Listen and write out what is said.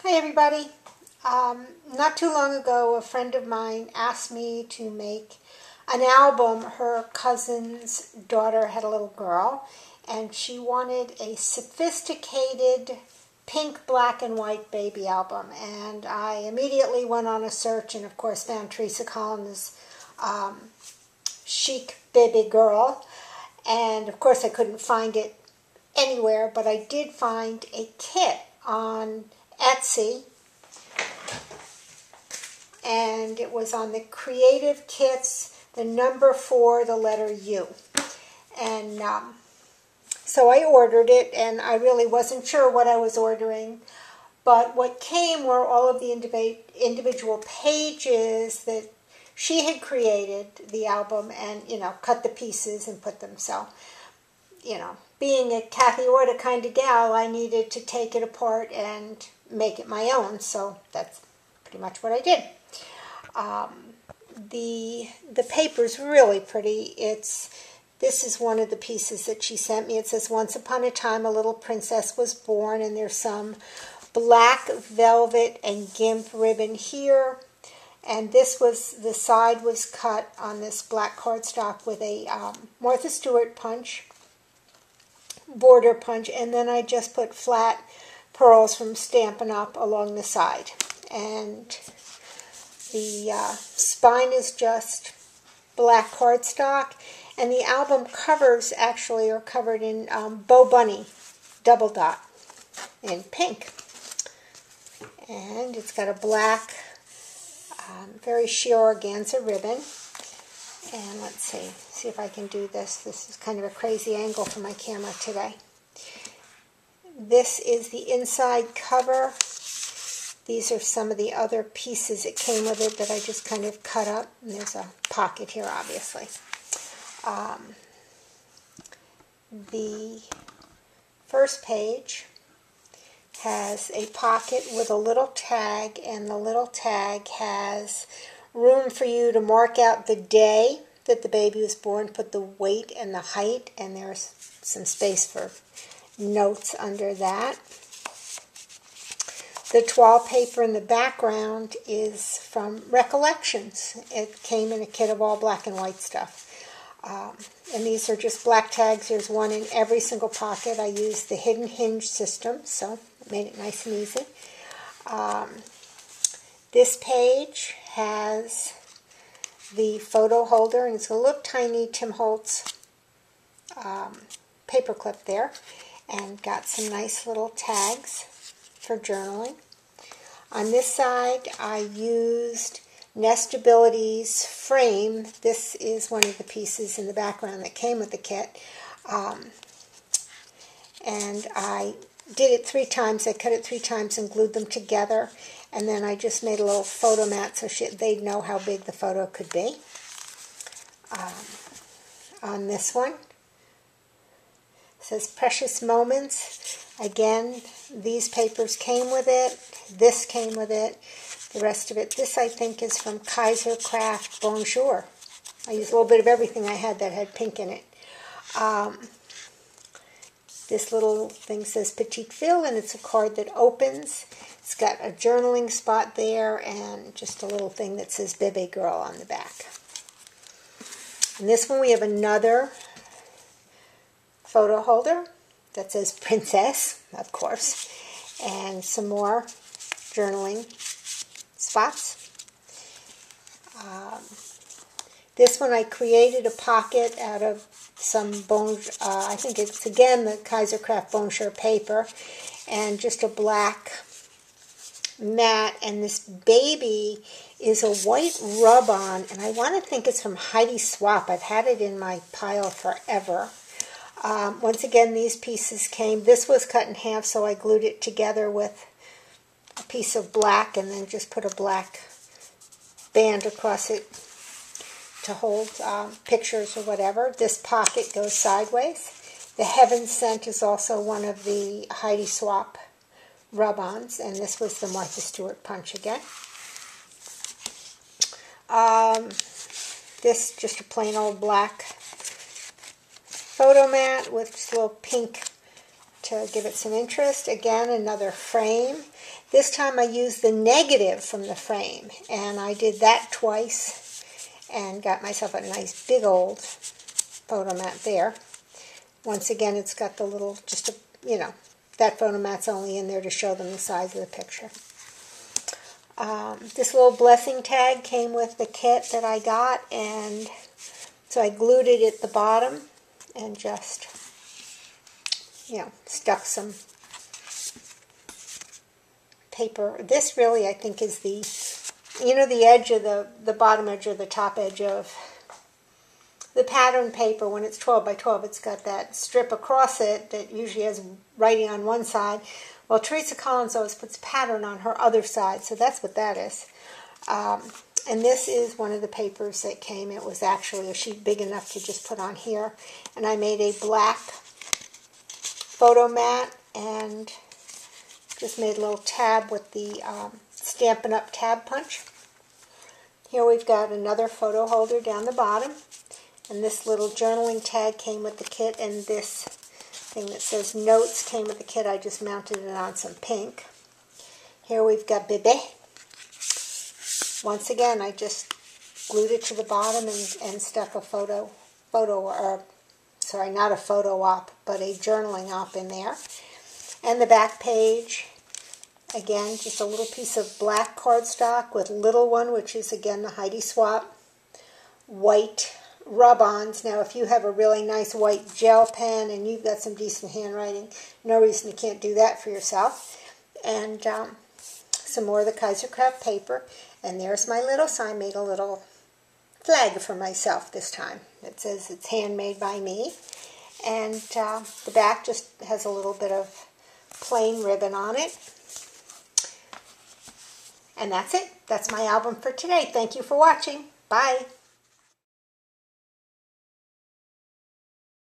Hi everybody. Not too long ago, a friend of mine asked me to make an album. Her cousin's daughter had a little girl, and she wanted a sophisticated pink, black, and white baby album. And I immediately went on a search and, of course, found Teresa Collins' Chic Baby Girl. And, of course, I couldn't find it anywhere, but I did find a kit on Etsy, and it was on the Creative Kits, the number 4, the letter U. And so I ordered it, and I really wasn't sure what I was ordering, but what came were all of the individual pages that she had created the album and, cut the pieces and put them. So, being a Kathy Orta kind of gal, I needed to take it apart and make it my own. So that's pretty much what I did. The paper's really pretty. This is one of the pieces that she sent me. It says, "Once upon a time, a little princess was born," and there's some black velvet and gimp ribbon here. And the side was cut on this black cardstock with a Martha Stewart punch, border punch, and then I just put flat pearls from Stampin' Up! Along the side. And the spine is just black cardstock, and the album covers actually are covered in Bow Bunny double dot in pink. And it's got a black, very sheer organza ribbon. And let's see if I can do this. This is kind of a crazy angle for my camera today. This is the inside cover. These are some of the other pieces that came with it that I just kind of cut up. And there's a pocket here, obviously. The first page has a pocket with a little tag, and the little tag has room for you to mark out the day that the baby was born, put the weight and the height, and there's some space for notes under that. The toile paper in the background is from Recollections. It came in a kit of all black and white stuff. And these are just black tags. There's one in every single pocket. I used the hidden hinge system, so it made it nice and easy. This page has the photo holder, and it's a little tiny Tim Holtz paper clip there, and got some nice little tags for journaling. On this side, I used Nestability's frame. This is one of the pieces in the background that came with the kit. And I did it 3 times. I cut it 3 times and glued them together. And then I just made a little photo mat so they'd know how big the photo could be. On this one, it says Precious Moments. Again, these papers came with it. This came with it. The rest of it, this I think is from Kaiser Craft Bonjour. I used a little bit of everything I had that had pink in it. This little thing says Petite Fille, and it's a card that opens. It's got a journaling spot there and just a little thing that says Baby Girl on the back. And this one we have another photo holder that says Princess, of course, and some more journaling spots. This one I created a pocket out of some I think it's again the Kaiser Craft Bonjour paper, and just a black mat, and this baby is a white rub-on, and I want to think it's from Heidi Swapp. I've had it in my pile forever. Once again, these pieces came. This was cut in half, so I glued it together with a piece of black and then just put a black band across it to hold pictures or whatever. This pocket goes sideways. The Heaven Scent is also one of the Heidi Swapp rub-ons, and this was the Martha Stewart punch again. This just a plain old black photo mat with just a little pink to give it some interest. Again, another frame. This time I used the negative from the frame, and I did that twice and got myself a nice big old photo mat there. Once again, it's got the little, just a, you know, that photo mat's only in there to show them the size of the picture. This little blessing tag came with the kit that I got, and so I glued it at the bottom and just, you know, stuck some paper. This really, I think, is the, you know, the edge of the bottom edge or the top edge of the pattern paper. When it's 12 by 12, it's got that strip across it that usually has writing on one side. Well, Teresa Collins always puts pattern on her other side, so that's what that is. And this is one of the papers that came. It was actually a sheet big enough to just put on here. And I made a black photo mat and just made a little tab with the Stampin' Up! Tab punch. Here we've got another photo holder down the bottom. And this little journaling tag came with the kit, and this thing that says notes came with the kit. I just mounted it on some pink. Here we've got Bebe. Once again, I just glued it to the bottom and stuck a sorry, not a photo op, but a journaling op in there. And the back page, again, just a little piece of black cardstock with little one, which is, again, the Heidi Swap white rub-ons. Now, if you have a really nice white gel pen and you've got some decent handwriting, no reason you can't do that for yourself. And some more of the Kaisercraft paper. And there's my little, so I made a little flag for myself this time. It says it's handmade by me. And the back just has a little bit of plain ribbon on it. And that's it. That's my album for today. Thank you for watching. Bye.